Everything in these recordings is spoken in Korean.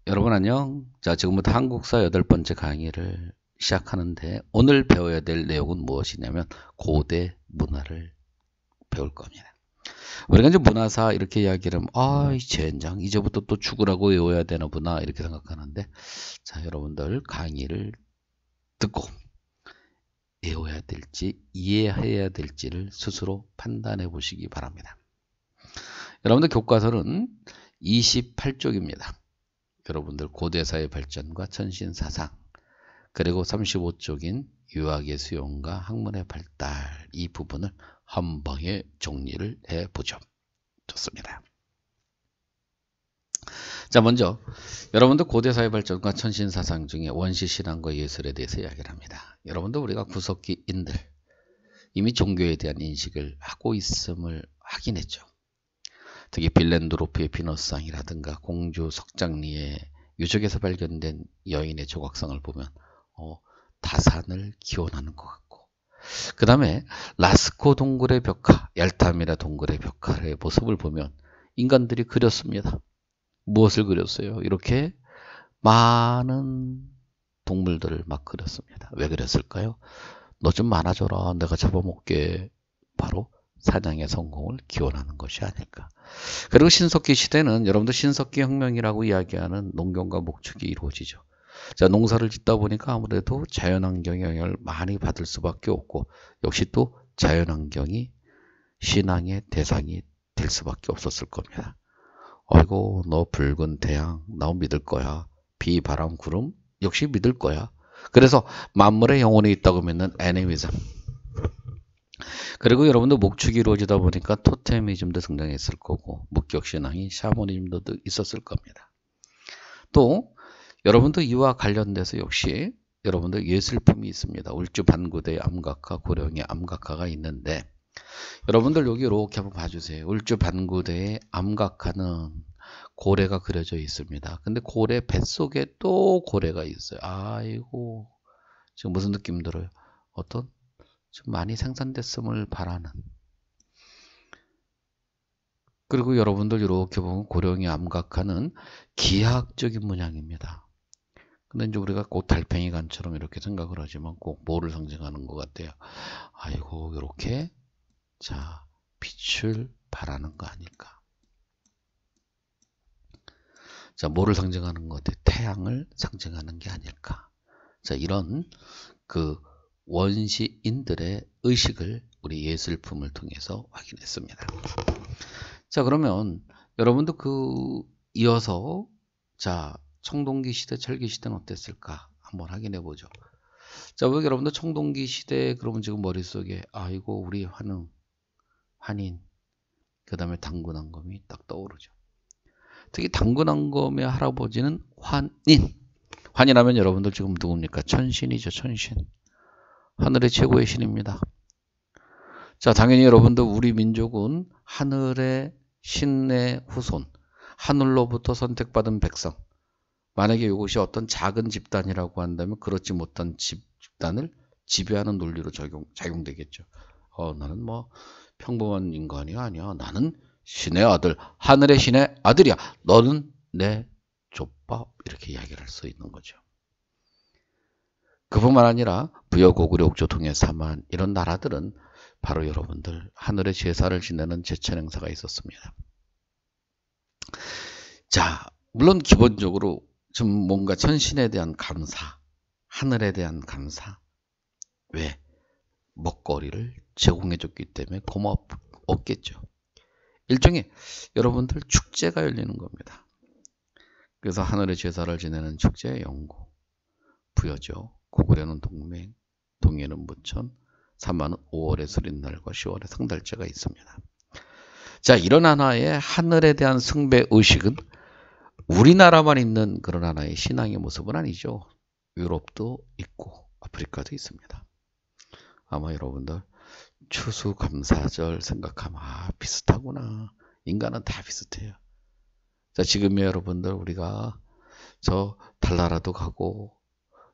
여러분 안녕. 자, 지금부터 한국사 8번째 강의를 시작하는데 오늘 배워야 될 내용은 무엇이냐면 고대 문화를 배울 겁니다. 우리가 이제 문화사 이렇게 이야기를 하면 이 젠장 이제부터 또 죽으라고 외워야 되나 보나 이렇게 생각하는데, 자, 여러분들 강의를 듣고 외워야 될지 이해해야 될지를 스스로 판단해 보시기 바랍니다. 여러분들 교과서는 28쪽입니다. 여러분들 고대사의 발전과 천신사상, 그리고 35쪽인 유학의 수용과 학문의 발달, 이 부분을 한 방에 정리를 해보죠. 좋습니다. 자, 먼저 여러분들 고대사의 발전과 천신사상 중에 원시신앙과 예술에 대해서 이야기를 합니다. 여러분들 우리가 구석기인들 이미 종교에 대한 인식을 하고 있음을 확인했죠. 특히 빌렌드로프의 비너스상이라든가 공주 석장리의 유적에서 발견된 여인의 조각상을 보면 다산을 기원하는 것 같고, 그 다음에 라스코 동굴의 벽화, 얄타미라 동굴의 벽화의 모습을 보면 인간들이 그렸습니다. 무엇을 그렸어요? 이렇게 많은 동물들을 막 그렸습니다. 왜 그랬을까요? 너 좀 많아져라, 내가 잡아먹게. 바로 사냥의 성공을 기원하는 것이 아닐까. 그리고 신석기 시대는 여러분들 신석기 혁명이라고 이야기하는 농경과 목축이 이루어지죠. 자, 농사를 짓다 보니까 아무래도 자연환경의 영향을 많이 받을 수밖에 없고, 역시 또 자연환경이 신앙의 대상이 될 수밖에 없었을 겁니다. 아이고, 너 붉은 태양 나 믿을 거야. 비, 바람, 구름 역시 믿을 거야. 그래서 만물의 영혼이 있다고 믿는 애니미즘. 그리고 여러분들 목축이 이루어지다 보니까 토테미즘도 등장했을 거고, 묵격신앙이 샤머니즘도 있었을 겁니다. 또 여러분들 이와 관련돼서 역시 여러분들 예술품이 있습니다. 울주반구대의 암각화, 고령의 암각화가 있는데, 여러분들 여기 이렇게 한번 봐주세요. 울주반구대의 암각화는 고래가 그려져 있습니다. 근데 고래 뱃속에 또 고래가 있어요. 아이고, 지금 무슨 느낌 들어요? 어떤 좀 많이 생산됐음을 바라는. 그리고 여러분들 이렇게 보면 고령의 암각화는 기하학적인 문양입니다. 근데 이제 우리가 꼭 달팽이 관처럼 이렇게 생각을 하지만 꼭 뭐를 상징하는 것 같아요. 아이고, 이렇게 자 빛을 발하는 거 아닐까. 자, 뭐를 상징하는 것 같아요? 태양을 상징하는 게 아닐까. 자, 이런 그 원시인들의 의식을 우리 예술품을 통해서 확인했습니다. 자, 그러면 여러분도 이어서 자, 청동기 시대, 철기 시대는 어땠을까 한번 확인해 보죠. 자, 왜 여러분들 청동기 시대 그러면 지금 머릿속에 아이고 우리 환인, 그 다음에 당군왕검이 딱 떠오르죠. 특히 당군왕검의 할아버지는 환인하면 여러분들 지금 누굽니까? 천신이죠. 천신. 하늘의 최고의 신입니다. 자, 당연히 여러분들 우리 민족은 하늘의 신의 후손, 하늘로부터 선택받은 백성. 만약에 이것이 어떤 작은 집단이라고 한다면 그렇지 못한 집단을 지배하는 논리로 작용되겠죠. 나는 뭐 평범한 인간이 아니야. 나는 신의 아들, 하늘의 신의 아들이야. 너는 내 족밥. 이렇게 이야기를 할 수 있는 거죠. 그뿐만 아니라 부여, 고구려, 옥조, 동해, 사만 이런 나라들은 바로 여러분들 하늘의 제사를 지내는 제천 행사가 있었습니다. 자, 물론 기본적으로 좀 뭔가 천신에 대한 감사, 하늘에 대한 감사. 왜? 먹거리를 제공해줬기 때문에 고마웠겠죠. 일종의 여러분들 축제가 열리는 겁니다. 그래서 하늘의 제사를 지내는 축제의 영구, 부여죠. 고구려는 동맹, 동해는 무천, 사만은 5월의 서린날과 10월의 성달제가 있습니다. 자, 이런 하나의 하늘에 대한 숭배 의식은 우리나라만 있는 그런 하나의 신앙의 모습은 아니죠. 유럽도 있고 아프리카도 있습니다. 아마 여러분들 추수감사절 생각하면 비슷하구나. 인간은 다 비슷해요. 자, 지금의 여러분들 우리가 저 달나라도 가고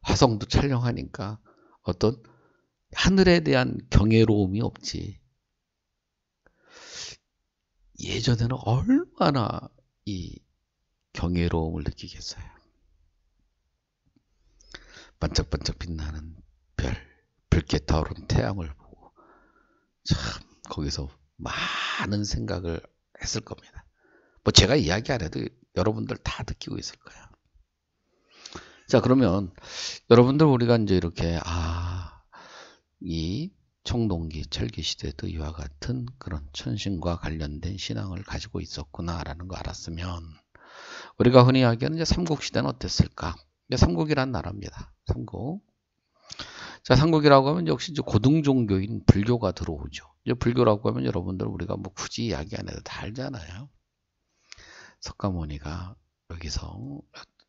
화성도 촬영하니까 어떤 하늘에 대한 경외로움이 없지. 예전에는 얼마나 이 경외로움을 느끼겠어요. 반짝반짝 빛나는 별, 붉게 타오르는 태양을 보고 참 거기서 많은 생각을 했을 겁니다. 뭐 제가 이야기 안 해도 여러분들 다 느끼고 있을 거예요. 자, 그러면 여러분들 우리가 이제 이렇게 이 청동기, 철기 시대도 이와 같은 그런 천신과 관련된 신앙을 가지고 있었구나라는 거 알았으면 우리가 흔히 이야기하는 이제 삼국시대는 어땠을까? 삼국이란 나라입니다. 삼국. 자, 삼국이라고 하면 역시 이제 고등종교인 불교가 들어오죠. 이제 불교라고 하면 여러분들 우리가 뭐 굳이 이야기 안 해도 다 알잖아요. 석가모니가 여기서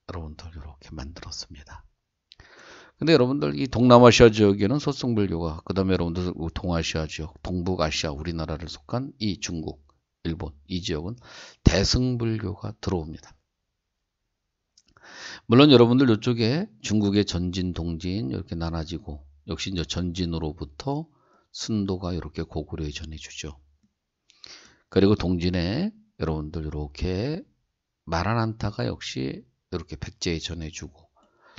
여러분들 이렇게 만들었습니다. 근데 여러분들 이 동남아시아 지역에는 소승불교가, 그 다음에 여러분들 동아시아 지역, 동북아시아 우리나라를 속한 이 중국, 일본 이 지역은 대승불교가 들어옵니다. 물론 여러분들 이쪽에 중국의 전진, 동진 이렇게 나눠지고 역시 이제 전진으로부터 순도가 이렇게 고구려에 전해주죠. 그리고 동진에 여러분들 이렇게 마라난타가 역시 이렇게 백제에 전해주고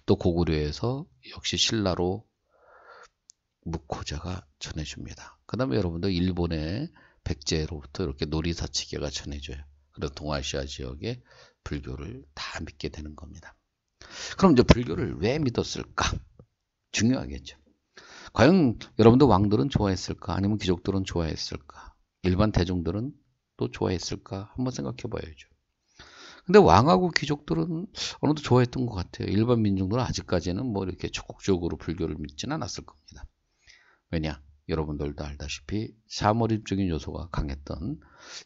또 고구려에서 역시 신라로 묵호자가 전해줍니다. 그 다음에 여러분들 일본의 백제로부터 이렇게 노리사치계가 전해줘요. 그래서 동아시아 지역의 불교를 다 믿게 되는 겁니다. 그럼 이제 불교를 왜 믿었을까? 중요하겠죠. 과연 여러분들 왕들은 좋아했을까? 아니면 귀족들은 좋아했을까? 일반 대중들은 또 좋아했을까? 한번 생각해 봐야죠. 근데 왕하고 귀족들은 어느 정도 좋아했던 것 같아요. 일반 민중들은 아직까지는 뭐 이렇게 적극적으로 불교를 믿지는 않았을 겁니다. 왜냐? 여러분들도 알다시피 사mol입적인 요소가 강했던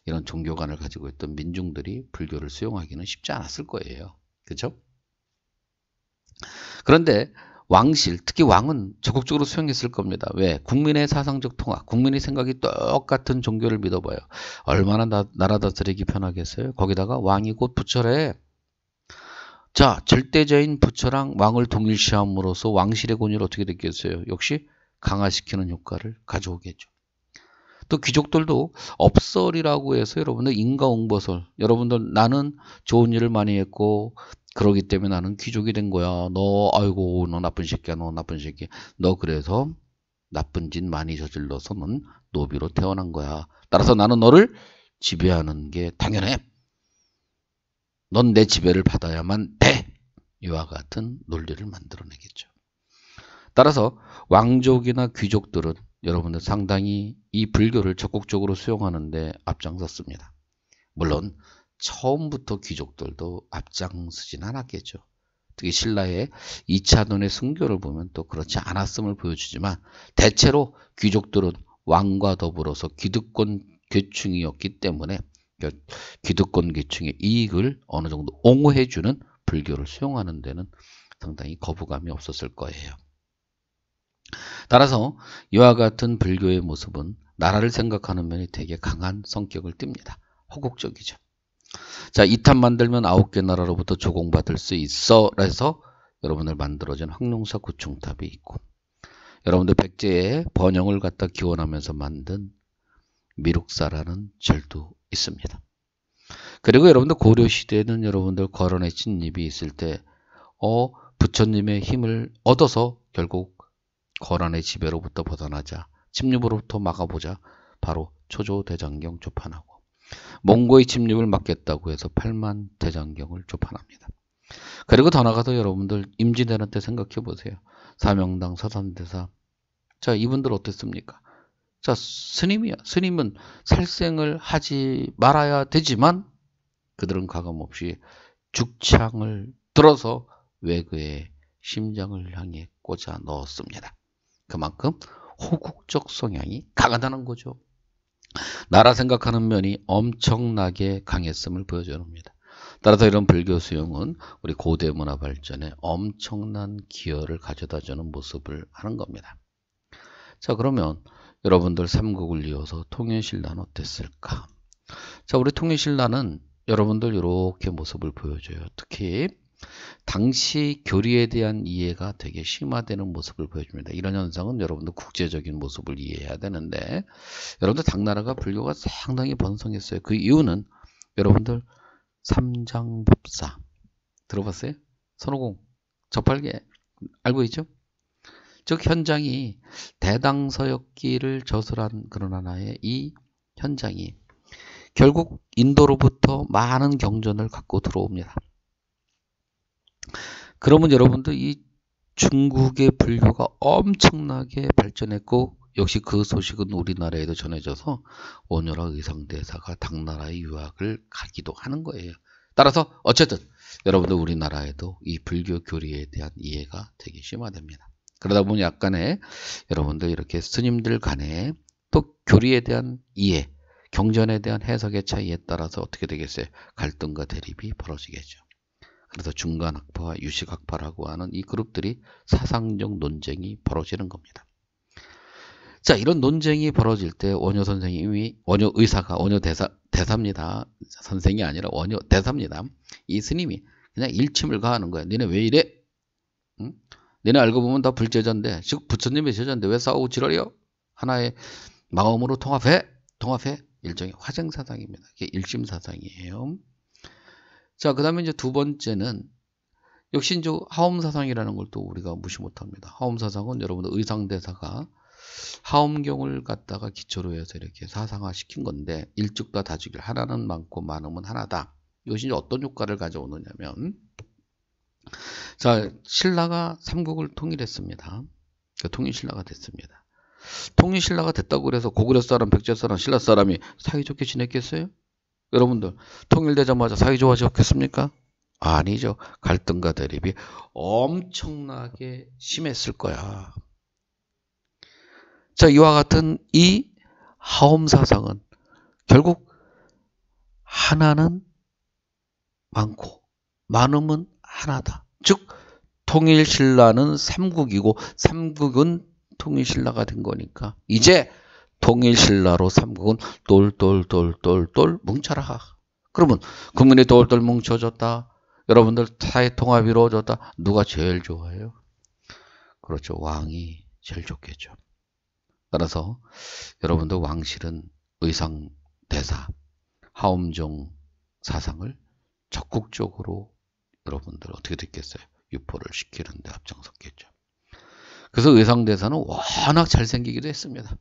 이런 종교관을 가지고 있던 민중들이 불교를 수용하기는 쉽지 않았을 거예요. 그렇죠? 그런데 왕실, 특히 왕은 적극적으로 수용했을 겁니다. 왜? 국민의 사상적 통합, 국민의 생각이 똑같은 종교를 믿어봐요. 얼마나 나라 다스리기 편하겠어요? 거기다가 왕이 곧 부처래. 자, 절대자인 부처랑 왕을 동일시함으로써 왕실의 권위를 어떻게 됐겠어요? 역시 강화시키는 효과를 가져오겠죠. 또 귀족들도 업설이라고 해서 여러분들 인가응보설, 여러분들 나는 좋은 일을 많이 했고 그러기 때문에 나는 귀족이 된 거야. 너 아이고 너 나쁜 새끼야. 너 나쁜 새끼. 너 그래서 나쁜 짓 많이 저질러서 넌 노비로 태어난 거야. 따라서 나는 너를 지배하는 게 당연해. 넌 내 지배를 받아야만 돼. 이와 같은 논리를 만들어내겠죠. 따라서 왕족이나 귀족들은 여러분들 상당히 이 불교를 적극적으로 수용하는데 앞장섰습니다. 물론 처음부터 귀족들도 앞장서진 않았겠죠. 특히 신라의 2차돈의 순교를 보면 또 그렇지 않았음을 보여주지만 대체로 귀족들은 왕과 더불어서 기득권 계층이었기 때문에 기득권 계층의 이익을 어느 정도 옹호해주는 불교를 수용하는 데는 상당히 거부감이 없었을 거예요. 따라서 이와 같은 불교의 모습은 나라를 생각하는 면이 되게 강한 성격을 띱니다. 호국적이죠. 자, 이 탑 만들면 9개 나라로부터 조공받을 수 있어. 그래서 여러분들 만들어진 황룡사 구충탑이 있고 여러분들 백제의 번영을 갖다 기원하면서 만든 미륵사라는 절도 있습니다. 그리고 여러분들 고려시대에는 여러분들 거란의 침입이 있을 때 부처님의 힘을 얻어서 결국 거란의 지배로부터 벗어나자, 침입으로부터 막아보자 바로 초조대장경 조판하고 몽고의 침입을 막겠다고 해서 8만 대장경을 조판합니다. 그리고 더 나가서 여러분들 임진왜란 때 생각해 보세요. 사명당 서산대사. 자, 이분들 어땠습니까? 자, 스님이야. 스님은 살생을 하지 말아야 되지만 그들은 가감없이 죽창을 들어서 외교의 심장을 향해 꽂아 넣었습니다. 그만큼 호국적 성향이 강하다는 거죠. 나라 생각하는 면이 엄청나게 강했음을 보여줍니다. 따라서 이런 불교 수용은 우리 고대 문화 발전에 엄청난 기여를 가져다주는 모습을 하는 겁니다. 자, 그러면 여러분들 삼국을 이어서 통일신라는 어땠을까? 자, 우리 통일신라는 여러분들 이렇게 모습을 보여줘요. 특히 당시 교리에 대한 이해가 되게 심화되는 모습을 보여줍니다. 이런 현상은 여러분들 국제적인 모습을 이해해야 되는데 여러분들 당나라가 불교가 상당히 번성했어요. 그 이유는 여러분들 삼장법사 들어봤어요? 선호공, 저팔계 알고 있죠? 즉 현장이 대당서역기를 저술한 그런 하나의 이 현장이 결국 인도로부터 많은 경전을 갖고 들어옵니다. 그러면 여러분들 이 중국의 불교가 엄청나게 발전했고 역시 그 소식은 우리나라에도 전해져서 원효라 의상대사가 당나라의 유학을 가기도 하는 거예요. 따라서 어쨌든 여러분들 우리나라에도 이 불교 교리에 대한 이해가 되게 심화됩니다. 그러다 보니 약간의 여러분들 이렇게 스님들 간에 또 교리에 대한 이해, 경전에 대한 해석의 차이에 따라서 어떻게 되겠어요? 갈등과 대립이 벌어지겠죠. 그래서 중간학파와 유식학파라고 하는 이 그룹들이 사상적 논쟁이 벌어지는 겁니다. 자, 이런 논쟁이 벌어질 때 원효 선생님이, 원효 의사가, 원효 대사입니다. 선생이 아니라 원효 대사입니다. 이 스님이 그냥 일침을 가하는 거야. 니네 왜 이래? 응? 니네 알고 보면 다 불제자인데, 즉 부처님의 제자인데 왜 싸우고 지랄이요? 하나의 마음으로 통합해. 일종의 화쟁사상입니다. 이게 일심사상이에요. 자, 그 다음에 이제 두 번째는 역시 이제 하엄사상이라는 걸 또 우리가 무시 못합니다. 하엄사상은 여러분들 의상대사가 하엄경을 갖다가 기초로 해서 이렇게 사상화 시킨 건데 일죽다 다죽일 하나는 많고 많으면 하나다. 이것이 이제 어떤 효과를 가져오느냐면 자, 신라가 삼국을 통일했습니다. 통일신라가 됐습니다. 통일신라가 됐다고 그래서 고구려 사람, 백제 사람, 신라 사람이 사이좋게 지냈겠어요? 여러분들 통일되자마자 사이좋아졌겠습니까? 아니죠. 갈등과 대립이 엄청나게 심했을 거야. 자, 이와 같은 이 하엄사상은 결국 하나는 많고 많으면 하나다. 즉 통일신라는 삼국이고 삼국은 통일신라가 된 거니까 이제 통일신라로 삼국은 똘똘똘똘똘 뭉쳐라. 그러면 국민이 똘똘 뭉쳐졌다. 여러분들 사회 통합이 이루어졌다. 누가 제일 좋아해요? 그렇죠. 왕이 제일 좋겠죠. 따라서 여러분들 왕실은 의상, 대사, 하엄종 사상을 적극적으로 여러분들 어떻게 됐겠어요? 유포를 시키는 데 앞장섰겠죠. 그래서 의상대사는 워낙 잘생기기도 했습니다.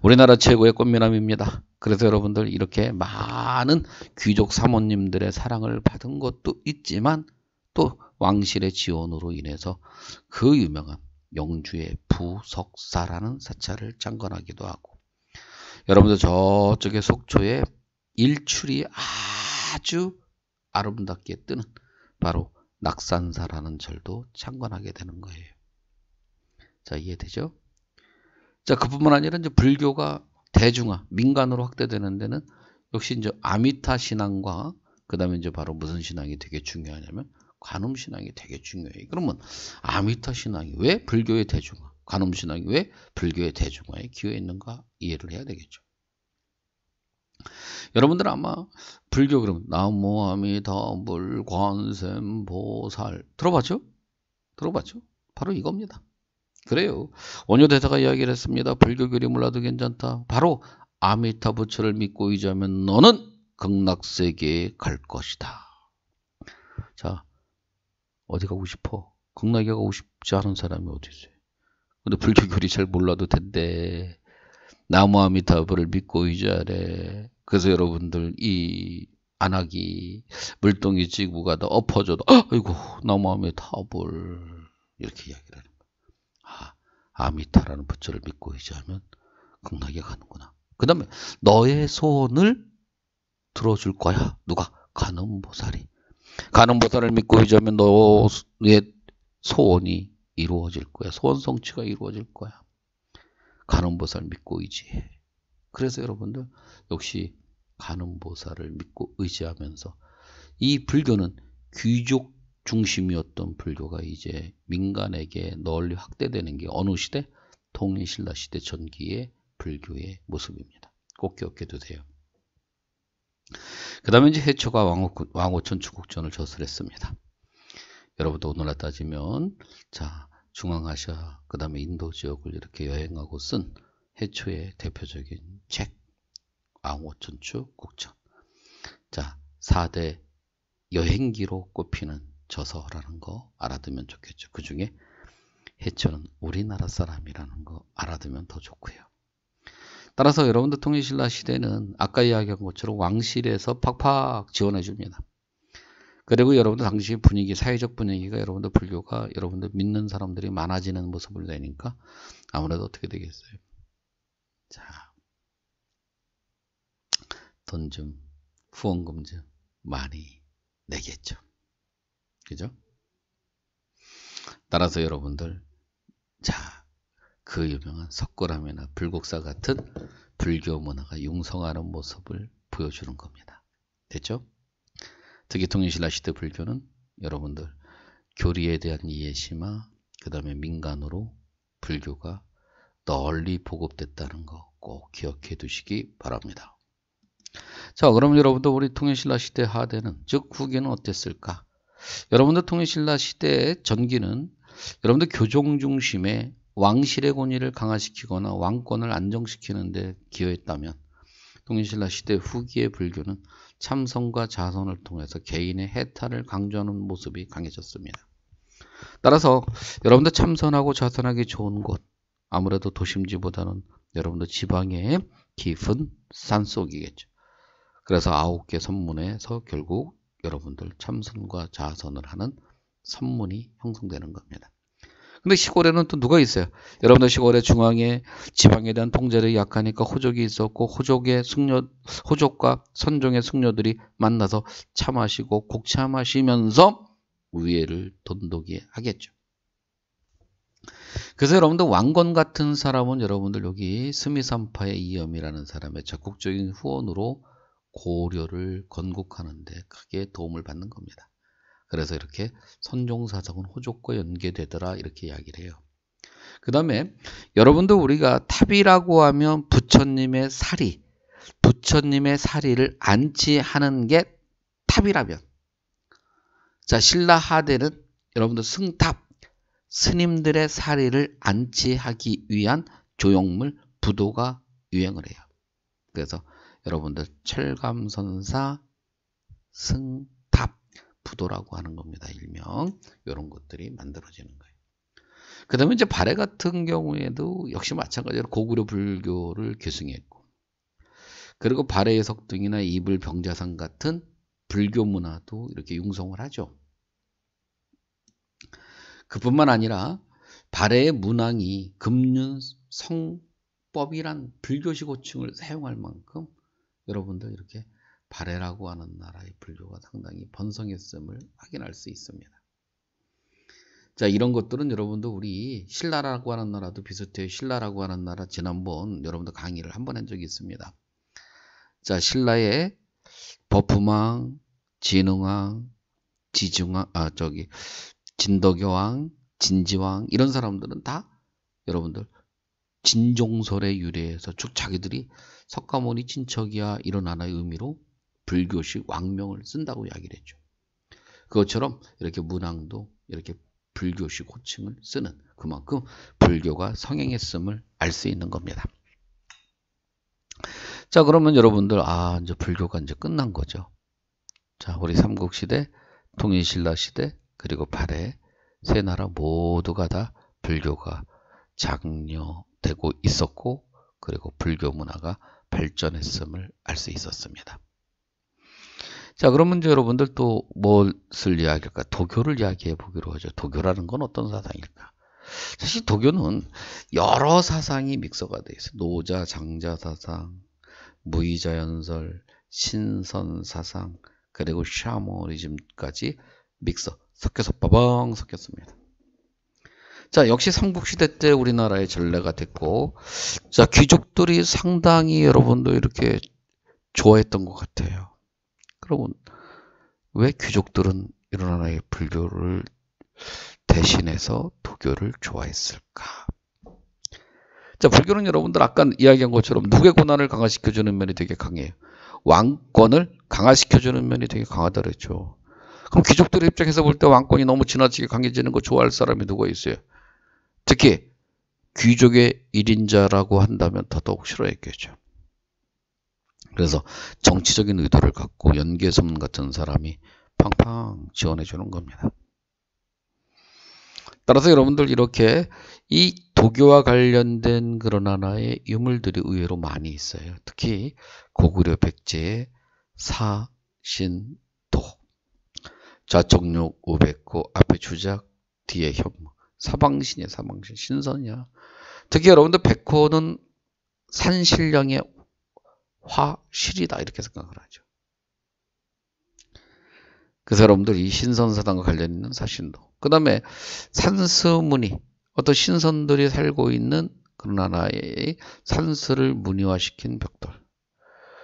우리나라 최고의 꽃미남입니다. 그래서 여러분들 이렇게 많은 귀족 사모님들의 사랑을 받은 것도 있지만 또 왕실의 지원으로 인해서 그 유명한 영주의 부석사라는 사찰을 창건하기도 하고 여러분들 저쪽에 속초에 일출이 아주 아름답게 뜨는 바로 낙산사라는 절도 창건하게 되는 거예요. 자, 이해되죠? 자, 그뿐만 아니라 이제 불교가 대중화, 민간으로 확대되는 데는 역시 이제 아미타 신앙과 그 다음에 이제 바로 무슨 신앙이 되게 중요하냐면 관음 신앙이 되게 중요해요. 그러면 아미타 신앙이 왜 불교의 대중화, 관음 신앙이 왜 불교의 대중화에 기여해 있는가 이해를 해야 되겠죠. 여러분들 아마 불교 그러면 나무아미다불 관세음보살 들어봤죠? 바로 이겁니다. 그래요. 원효대사가 이야기를 했습니다. 불교 교리 몰라도 괜찮다. 바로 아미타 부처를 믿고 의지하면 너는 극락세계에 갈 것이다. 자, 어디 가고 싶어? 극락에 가고 싶지 않은 사람이 어디 있어요? 근데 불교 교리 잘 몰라도 된대. 나무아미타불을 믿고 의지하래. 그래서 여러분들 이 안하기 물동이 찌고 가다 엎어져도 아이고 나무아미타불 이렇게 이야기를 하는 거야. 아미타라는 부처를 믿고 의지하면 극락에 가는구나. 그 다음에 너의 소원을 들어줄 거야. 누가? 관음보살이. 관음보살을 믿고 의지하면 너의 소원이 이루어질 거야. 소원 성취가 이루어질 거야. 관음보살 믿고 의지해. 그래서 여러분들 역시 관음보살을 믿고 의지하면서 이 불교는 귀족 중심이었던 불교가 이제 민간에게 널리 확대되는 게 어느 시대? 통일신라 시대 전기의 불교의 모습입니다. 꼭 기억해 두세요. 그 다음에 이제 해초가 왕오천 주국전을 저술했습니다. 여러분도 오늘날 따지면 자 중앙아시아 그 다음에 인도 지역을 이렇게 여행하고 쓴 해초의 대표적인 책 왕오천추 국전. 자 4대 여행기로 꼽히는 저서라는 거 알아두면 좋겠죠. 그 중에 해초는 우리나라 사람이라는 거 알아두면 더 좋고요. 따라서 여러분들 통일신라 시대는 아까 이야기한 것처럼 왕실에서 팍팍 지원해 줍니다. 그리고 여러분들 당시 분위기, 사회적 분위기가 여러분들 불교가 여러분들 믿는 사람들이 많아지는 모습을 내니까 아무래도 어떻게 되겠어요? 자, 돈 좀, 후원금 좀 많이 내겠죠. 그죠? 따라서 여러분들, 자, 그 유명한 석굴암이나 불국사 같은 불교 문화가 융성하는 모습을 보여주는 겁니다. 됐죠? 특히 통일신라 시대 불교는 여러분들 교리에 대한 이해심화, 그 다음에 민간으로 불교가 널리 보급됐다는 거 꼭 기억해 두시기 바랍니다. 자, 그럼 여러분들 우리 통일신라 시대 하대는, 즉 후기는 어땠을까? 여러분들 통일신라 시대의 전기는 여러분들 교종 중심의 왕실의 권위를 강화시키거나 왕권을 안정시키는 데 기여했다면, 통일신라 시대 후기의 불교는 참선과 자선을 통해서 개인의 해탈을 강조하는 모습이 강해졌습니다. 따라서 여러분들 참선하고 자선하기 좋은 곳, 아무래도 도심지보다는 여러분들 지방의 깊은 산속이겠죠. 그래서 9개 선문에서 결국 여러분들 참선과 자선을 하는 선문이 형성되는 겁니다. 근데 시골에는 또 누가 있어요? 여러분들 시골의 중앙에 지방에 대한 통제력이 약하니까 호족이 있었고, 호족과 선종의 승려들이 만나서 차 마시고 곡차 마시면서 우애를 돈독히 하겠죠. 그래서 여러분들 왕건 같은 사람은 여러분들 여기 스미산파의 이염이라는 사람의 적극적인 후원으로 고려를 건국하는 데 크게 도움을 받는 겁니다. 그래서 이렇게 선종사상은 호족과 연계되더라 이렇게 이야기를 해요. 그 다음에 여러분들 우리가 탑이라고 하면 부처님의 사리를 안치하는 게 탑이라면, 자, 신라 하대는 여러분들 승탑, 스님들의 사리를 안치하기 위한 조형물 부도가 유행을 해요. 그래서 여러분들 철감선사 승탑 부도라고 하는 겁니다. 일명 이런 것들이 만들어지는 거예요. 그 다음에 이제 발해 같은 경우에도 역시 마찬가지로 고구려 불교를 계승했고, 그리고 발해의 석등이나 이불 병자상 같은 불교 문화도 이렇게 융성을 하죠. 그뿐만 아니라 발해의 문항이 금륜 성법이란 불교식 호칭을 사용할 만큼 여러분들 이렇게 발해라고 하는 나라의 불교가 상당히 번성했음을 확인할 수 있습니다. 자, 이런 것들은 여러분들 우리 신라라고 하는 나라도 비슷해요. 신라라고 하는 나라 지난번 여러분들 강의를 한번 한 적이 있습니다. 자, 신라의 버프망, 진흥왕, 진덕여왕, 진지왕 이런 사람들은 다 여러분들 진종설에 유래해서 쭉 자기들이 석가모니 친척이야 이런 하나의 의미로 불교식 왕명을 쓴다고 이야기를 했죠. 그것처럼 이렇게 문항도 이렇게 불교식 호칭을 쓰는, 그만큼 불교가 성행했음을 알 수 있는 겁니다. 자, 그러면 여러분들 이제 불교가 이제 끝난 거죠. 자, 우리 삼국시대, 통일신라 시대, 그리고 발해 세 나라 모두가 다 불교가 장려되고 있었고, 그리고 불교 문화가 발전했음을 알 수 있었습니다. 자, 그러면 이제 여러분들 또 무엇을 이야기할까? 도교를 이야기해 보기로 하죠. 도교라는 건 어떤 사상일까? 사실 도교는 여러 사상이 믹서가 되어 있어요. 노자, 장자 사상, 무의자 연설, 신선 사상, 그리고 샤머니즘까지 섞여서 빠방 섞였습니다. 자, 역시 삼국시대 때 우리나라의 전례가 됐고, 자, 귀족들이 상당히 여러분도 이렇게 좋아했던 것 같아요. 그러면 왜 귀족들은 이런 하나의 불교를 대신해서 도교를 좋아했을까? 자, 불교는 여러분들 아까 이야기한 것처럼 누구의 고난을 강화시켜주는 면이 되게 강해요. 왕권을 강화시켜주는 면이 되게 강하다 그랬죠. 그럼 귀족들 입장에서 볼 때 왕권이 너무 지나치게 강해지는 거 좋아할 사람이 누가 있어요? 특히 귀족의 1인자라고 한다면 더더욱 싫어했겠죠. 그래서 정치적인 의도를 갖고 연계선 같은 사람이 팡팡 지원해 주는 겁니다. 따라서 여러분들 이렇게 이 도교와 관련된 그런 하나의 유물들이 의외로 많이 있어요. 특히 고구려 백제의 사신도, 좌청록 우백호, 앞에 주작, 뒤에 현무. 사방신이야, 사방신. 신선이야. 특히 여러분들 백호는 산신령의 화실이다 이렇게 생각을 하죠. 그래서 여러분들 이 신선사당과 관련 있는 사신도, 그 다음에 산스문이, 어떤 신선들이 살고 있는 그런 하나의 산스를 문의화시킨 벽돌.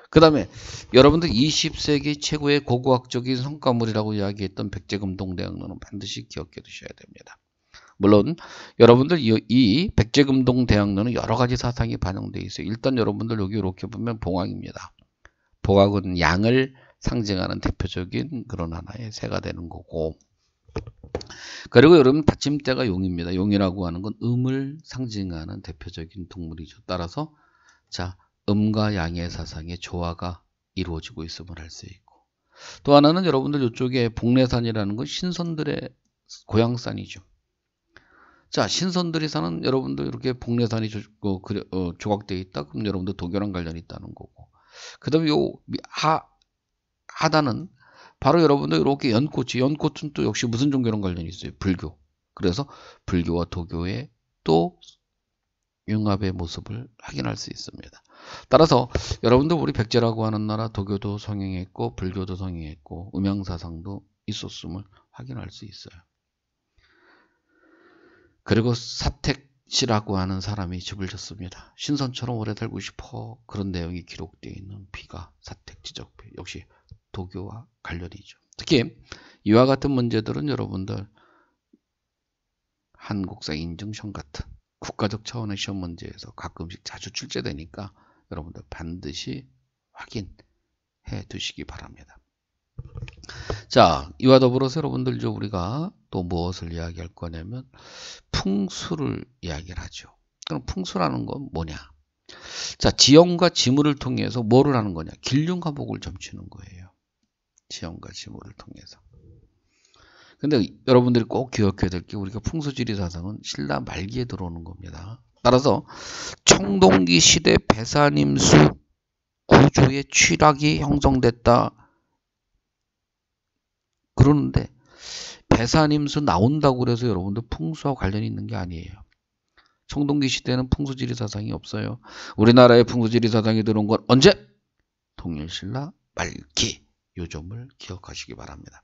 그 다음에 여러분들 20세기 최고의 고고학적인 성과물이라고 이야기했던 백제금동대학로는 반드시 기억해 두셔야 됩니다. 물론 여러분들 이 백제금동대학로는 여러 가지 사상이 반영되어 있어요. 일단 여러분들 여기 이렇게 보면 봉황입니다. 봉황은 양을 상징하는 대표적인 그런 하나의 새가 되는 거고, 그리고 여러분 받침대가 용입니다. 용이라고 하는 건 음을 상징하는 대표적인 동물이죠. 따라서 자, 음과 양의 사상의 조화가 이루어지고 있음을 알 수 있고, 또 하나는 여러분들 이쪽에 복례산이라는 건 신선들의 고향산이죠. 자, 신선들이 사는 여러분들 이렇게 복례산이 조각되어 있다. 그럼 여러분들 도교랑 관련이 있다는 거고, 그 다음에 요 하단은 바로 여러분들 이렇게 연꽃은 또 역시 무슨 종교랑 관련이 있어요? 불교. 그래서 불교와 도교의 또 융합의 모습을 확인할 수 있습니다. 따라서 여러분들 우리 백제라고 하는 나라 도교도 성행했고 불교도 성행했고 음양사상도 있었음을 확인할 수 있어요. 그리고 사택시라고 하는 사람이 집을 졌습니다. 신선처럼 오래 살고 싶어. 그런 내용이 기록되어 있는 비가 사택지적비, 역시 도교와 관련이죠. 특히 이와 같은 문제들은 여러분들 한국사 인증 시험 같은 국가적 차원의 시험 문제에서 가끔씩 자주 출제되니까 여러분들 반드시 확인해 두시기 바랍니다. 자, 이와 더불어서 여러분들 이제 우리가 또 무엇을 이야기할 거냐면 풍수를 이야기를 하죠. 그럼 풍수라는 건 뭐냐? 자, 지형과 지물을 통해서 뭐를 하는 거냐? 길흉화복을 점치는 거예요. 지형과 지물을 통해서. 근데 여러분들이 꼭 기억해야 될 게 우리가 풍수지리사상은 신라 말기에 들어오는 겁니다. 따라서 청동기 시대 배산임수 구조의 취락이 형성됐다. 그러는데 배산임수 나온다고 그래서 여러분들 풍수와 관련이 있는 게 아니에요. 청동기 시대는 풍수지리사상이 없어요. 우리나라의 풍수지리사상이 들어온 건 언제? 통일신라 말기. 요 점을 기억하시기 바랍니다.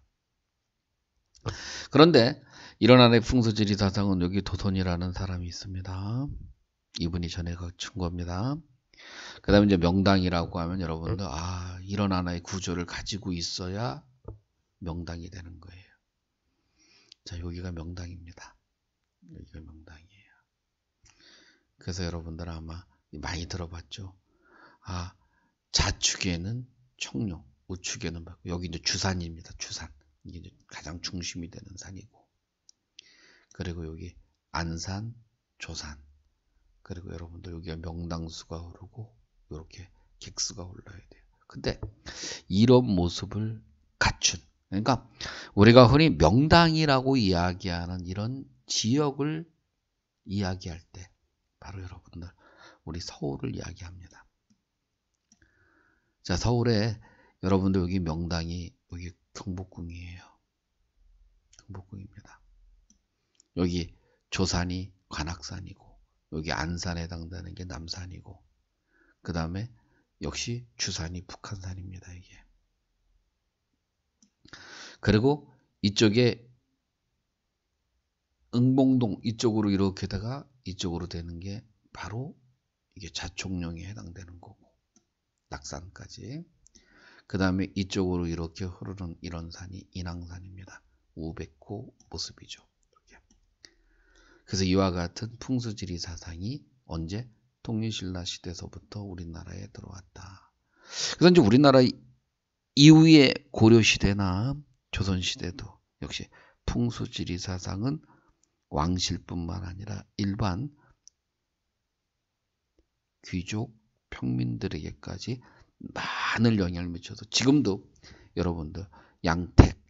그런데 이런 하나의 풍수지리사상은 여기 도선이라는 사람이 있습니다. 이분이 전에 갖춘 겁니다. 그 다음에 이제 명당이라고 하면 여러분들 이런 하나의 구조를 가지고 있어야 명당이 되는 거예요. 자, 여기가 명당입니다. 여기가 명당이에요. 그래서 여러분들 아마 많이 들어봤죠. 좌측에는 청룡, 우측에는 여기 이제 주산입니다. 주산. 이게 이제 가장 중심이 되는 산이고, 그리고 여기 안산, 조산, 그리고 여러분들 여기가 명당수가 흐르고 이렇게 객수가 올라야 돼요. 근데 이런 모습을 갖춘, 그러니까 우리가 흔히 명당이라고 이야기하는 이런 지역을 이야기할 때 바로 여러분들 우리 서울을 이야기합니다. 자, 서울에 여러분들 여기 명당이 여기 경복궁이에요. 경복궁입니다. 여기 조산이 관악산이고 여기 안산에 해당되는 게 남산이고, 그 다음에 역시 주산이 북한산입니다. 이게. 그리고 이쪽에 응봉동 이쪽으로 이렇게다가 이쪽으로 되는 게 바로 이게 자총령에 해당되는 거고, 낙산까지. 그 다음에 이쪽으로 이렇게 흐르는 이런 산이 인왕산입니다. 우백호 모습이죠. 이렇게. 그래서 이와 같은 풍수지리 사상이 언제? 통일신라 시대서부터 우리나라에 들어왔다. 그래서 이제 우리나라 이후에 고려시대나 조선시대도 역시 풍수지리 사상은 왕실뿐만 아니라 일반 귀족 평민들에게까지 많은 영향을 미쳐서 지금도 여러분들 양택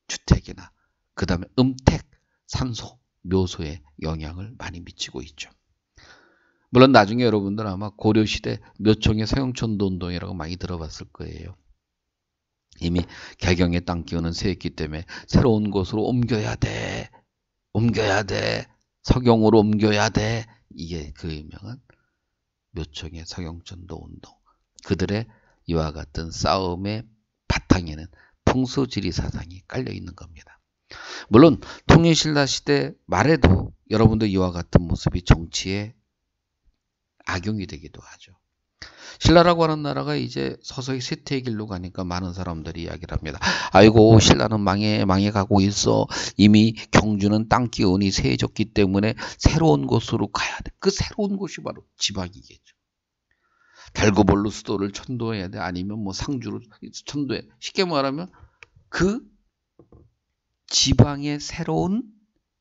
주택이나 그 다음에 음택 산소 묘소에 영향을 많이 미치고 있죠. 물론 나중에 여러분들 아마 고려시대 묘청의 서영천도 운동이라고 많이 들어봤을 거예요. 이미 개경에 땅 기운은 세했기 때문에 새로운 곳으로 옮겨야 돼. 서경으로 옮겨야 돼. 이게 그 유명한 묘청의 서경천도 운동. 그들의 이와 같은 싸움의 바탕에는 풍수지리 사상이 깔려 있는 겁니다. 물론 통일신라 시대 말에도 여러분들 이와 같은 모습이 정치에 악용이 되기도 하죠. 신라라고 하는 나라가 이제 서서히 쇠퇴의 길로 가니까 많은 사람들이 이야기를 합니다. 아이고 신라는 망해가고 있어. 이미 경주는 땅 기운이 세해졌기 때문에 새로운 곳으로 가야 돼. 그 새로운 곳이 바로 지방이겠죠. 달구벌로 수도를 천도해야 돼. 아니면 뭐 상주로 천도해. 쉽게 말하면 그 지방의 새로운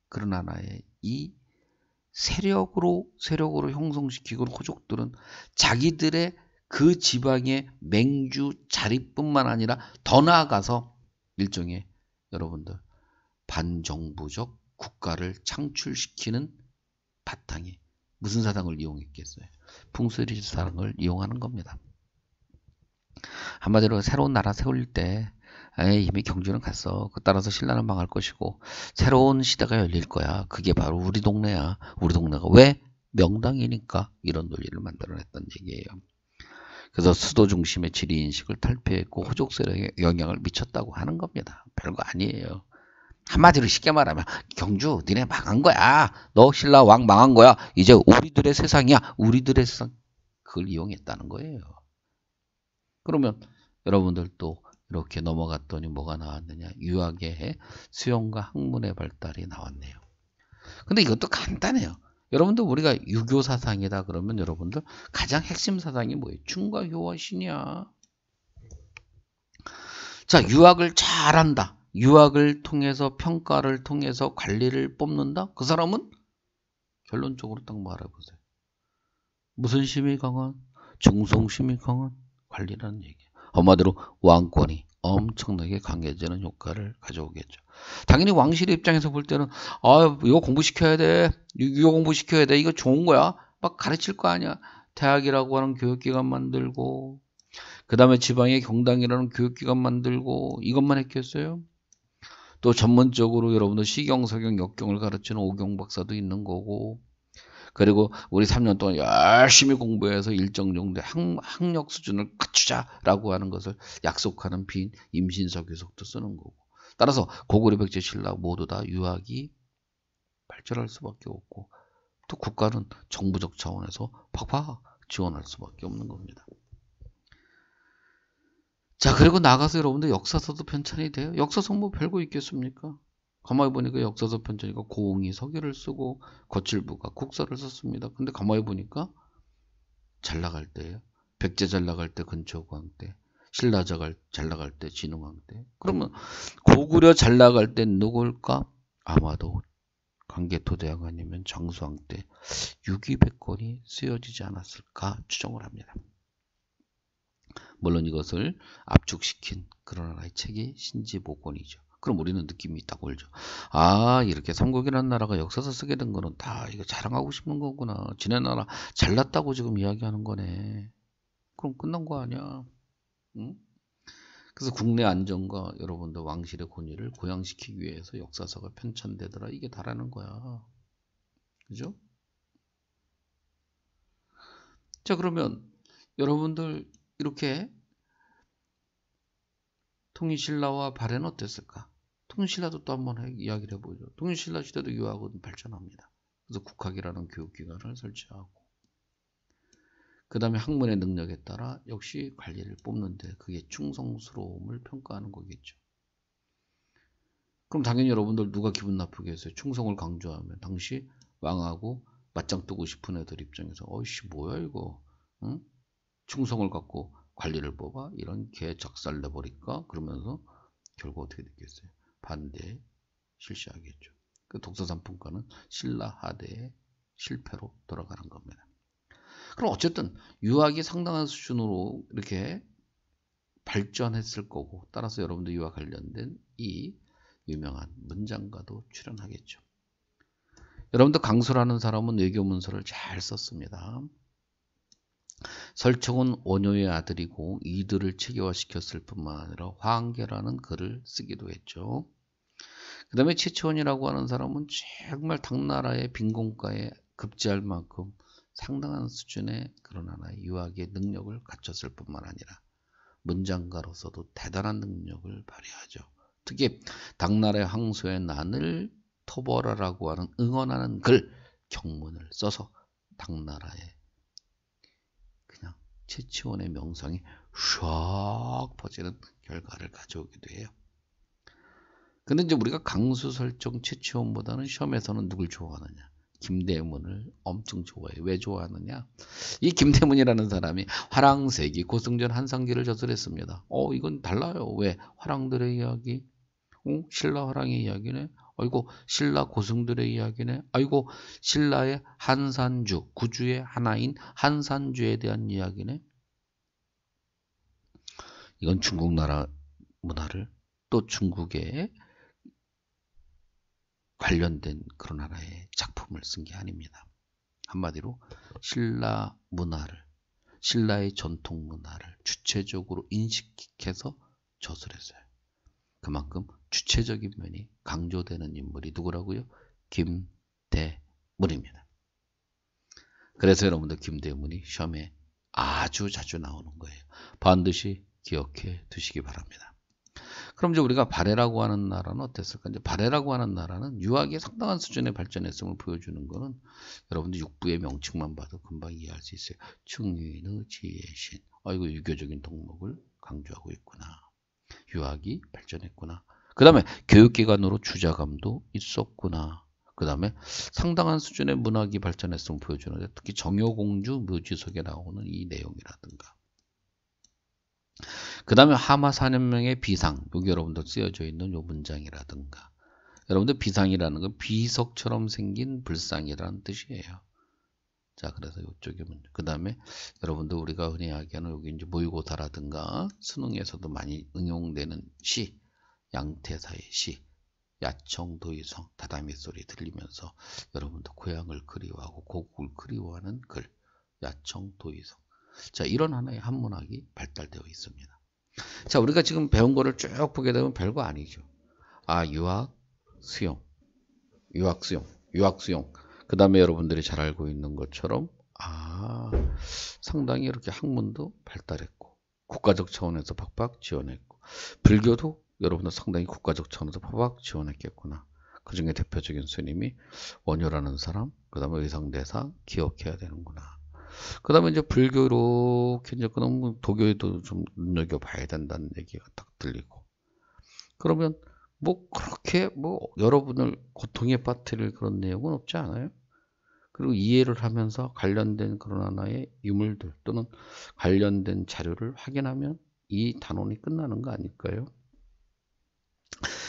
그런 하나의 이 세력으로 형성시키고 호족들은 자기들의 그 지방의 맹주 자리뿐만 아니라 더 나아가서 일종의 여러분들 반정부적 국가를 창출시키는 바탕에 무슨 사상을 이용했겠어요? 풍수지리 사상을 이용하는 겁니다. 한마디로 새로운 나라 세울 때 이미 경주는 갔어. 그 따라서 신라는 망할 것이고 새로운 시대가 열릴 거야. 그게 바로 우리 동네야. 우리 동네가 왜? 명당이니까. 이런 논리를 만들어냈던 얘기예요. 그래서 수도 중심의 지리인식을 탈피했고 호족세력에 영향을 미쳤다고 하는 겁니다. 별거 아니에요. 한마디로 쉽게 말하면 경주 니네 망한 거야. 너 신라 왕 망한 거야. 이제 우리들의 세상이야. 우리들의 세상. 그걸 이용했다는 거예요. 그러면 여러분들 또 이렇게 넘어갔더니 뭐가 나왔느냐. 유학의 수용과 학문의 발달이 나왔네요. 근데 이것도 간단해요. 여러분들 우리가 유교 사상이다 그러면 여러분들 가장 핵심 사상이 뭐예요? 충과 효와 신이야. 자, 유학을 잘한다. 유학을 통해서 평가를 통해서 관리를 뽑는다. 그 사람은 결론적으로 딱 말해보세요. 무슨 힘이 강한? 중성심이 강한 관리라는 얘기예요. 한마디로 왕권이 엄청나게 강해지는 효과를 가져오겠죠. 당연히 왕실의 입장에서 볼 때는 이거 공부시켜야 돼. 이거 공부시켜야 돼. 이거 좋은 거야. 막 가르칠 거 아니야. 대학이라고 하는 교육기관 만들고 그 다음에 지방의 경당이라는 교육기관 만들고 이것만 했겠어요? 또 전문적으로 여러분들 시경, 서경, 역경을 가르치는 오경 박사도 있는 거고 그리고 우리 3년 동안 열심히 공부해서 일정 정도의 학력 수준을 갖추자라고 하는 것을 약속하는 빈 임신서 교석도 쓰는 거고 따라서 고구려 백제 신라 모두 다 유학이 발전할 수밖에 없고 또 국가는 정부적 차원에서 팍팍 지원할 수밖에 없는 겁니다. 자 그리고 나가서 여러분들 역사서도 편찬이 돼요. 역사서 뭐 별거 있겠습니까? 가만히 보니까 역사서 편찬이가 고흥이 서기를 쓰고 거칠부가 국사를 썼습니다. 근데 가만히 보니까 잘 나갈 때예요. 백제 잘 나갈 때 근초광 때, 신라 잘 나갈 때 진흥왕 때. 그러면 고구려 잘 나갈 때 누굴까? 아마도 강개토대왕 아니면 장수왕 때 유기백권이 쓰여지지 않았을까 추정을 합니다. 물론 이것을 압축시킨 그런 하나의 책이 신지복원이죠. 그럼 우리는 느낌이 딱 올죠. 이렇게 삼국이라는 나라가 역사서 쓰게 된 거는 다 이거 자랑하고 싶은 거구나. 지네 나라 잘났다고 지금 이야기하는 거네. 그럼 끝난 거 아니야. 응? 그래서 국내 안정과 여러분들 왕실의 권위를 고양시키기 위해서 역사서가 편찬되더라. 이게 다라는 거야. 그죠? 자 그러면 여러분들 이렇게 통일신라와 발해는 어땠을까? 통일신라도 또 한번 이야기를 해보죠. 통일신라 시대도 유학은 발전합니다. 그래서 국학이라는 교육기관을 설치하고 그 다음에 학문의 능력에 따라 역시 관리를 뽑는데 그게 충성스러움을 평가하는 거겠죠. 그럼 당연히 여러분들 누가 기분 나쁘겠어요? 충성을 강조하면 당시 왕하고 맞짱 뜨고 싶은 애들 입장에서 어이씨 뭐야 이거 응? 충성을 갖고 관리를 뽑아? 이런 개 작살 내버릴까? 그러면서 결국 어떻게 됐겠어요? 반대에 실시하겠죠. 그 독서산품과는 신라 하대의 실패로 돌아가는 겁니다. 그럼 어쨌든 유학이 상당한 수준으로 이렇게 발전했을 거고 따라서 여러분들 유학 관련된 이 유명한 문장가도 출연하겠죠. 여러분들 강수라는 사람은 외교 문서를 잘 썼습니다. 설총은 원효의 아들이고 이들을 체계화시켰을 뿐만 아니라 황계라는 글을 쓰기도 했죠. 그 다음에 최치원이라고 하는 사람은 정말 당나라의 빈곤가에 급제할 만큼 상당한 수준의 그런 하나의 유학의 능력을 갖췄을 뿐만 아니라 문장가로서도 대단한 능력을 발휘하죠. 특히 당나라의 황소의 난을 토벌하라고 하는 응원하는 글, 경문을 써서 당나라의 그냥 최치원의 명성이 샥 퍼지는 결과를 가져오기도 해요. 근데 이제 우리가 강수, 설총, 최치원보다는 시험에서는 누굴 좋아하느냐? 김대문을 엄청 좋아해요. 왜 좋아하느냐? 이 김대문이라는 사람이 화랑세기, 고승전, 한상기를 저술했습니다. 이건 달라요. 왜? 화랑들의 이야기, 신라 화랑의 이야기네. 아이고, 신라 고승들의 이야기네. 아이고, 신라의 한산주, 구주의 하나인 한산주에 대한 이야기네. 이건 중국 나라 문화를 또 중국의 관련된 그런 하나의 작품을 쓴 게 아닙니다. 한마디로 신라 문화를, 신라의 전통 문화를 주체적으로 인식해서 저술했어요. 그만큼 주체적인 면이 강조되는 인물이 누구라고요? 김대문입니다. 그래서 여러분들 김대문이 시험에 아주 자주 나오는 거예요. 반드시 기억해 두시기 바랍니다. 그럼 이제 우리가 발해라고 하는 나라는 어땠을까? 이제 발해라고 하는 나라는 유학이 상당한 수준의 발전했음을 보여주는 거는 여러분들 육부의 명칭만 봐도 금방 이해할 수 있어요. 충유인의 지혜신. 아이고, 유교적인 덕목을 강조하고 있구나. 유학이 발전했구나. 그 다음에 교육기관으로 주자감도 있었구나. 그 다음에 상당한 수준의 문학이 발전했음을 보여주는데 특히 정효공주 묘지속에 나오는 이 내용이라든가 그 다음에 하마 4년명의 비상, 여기 여러분들 쓰여져 있는 요 문장이라든가 여러분들 비상이라는 건 비석처럼 생긴 불상이라는 뜻이에요. 자, 그래서 이쪽에 문제. 그 다음에 여러분들 우리가 흔히 이야기하는 여기 이제 모의고사라든가 수능에서도 많이 응용되는 시, 양태사의 시, 야청도의성, 다다미 소리 들리면서 여러분들 고향을 그리워하고 고국을 그리워하는 글, 야청도의성. 자, 이런 하나의 한문학이 발달되어 있습니다. 자, 우리가 지금 배운 거를 쭉 보게 되면 별거 아니죠. 유학, 수용, 유학, 수용, 유학, 수용. 그 다음에 여러분들이 잘 알고 있는 것처럼 상당히 이렇게 학문도 발달했고 국가적 차원에서 팍팍 지원했고 불교도 여러분들 상당히 국가적 차원에서 팍팍 지원했겠구나. 그 중에 대표적인 스님이 원효라는 사람, 그 다음에 의상대사 기억해야 되는구나. 그 다음에 이제 불교로 이제 그럼 도교에도 좀 눈여겨봐야 된다는 얘기가 딱 들리고 그러면 그렇게 여러분을 고통에 빠뜨릴 그런 내용은 없지 않아요? 그리고 이해를 하면서 관련된 그런 하나의 유물들 또는 관련된 자료를 확인하면 이 단원이 끝나는 거 아닐까요?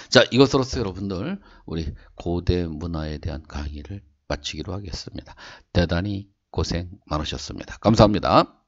자, 이것으로서 여러분들 우리 고대 문화에 대한 강의를 마치기로 하겠습니다. 대단히 고생 많으셨습니다. 감사합니다.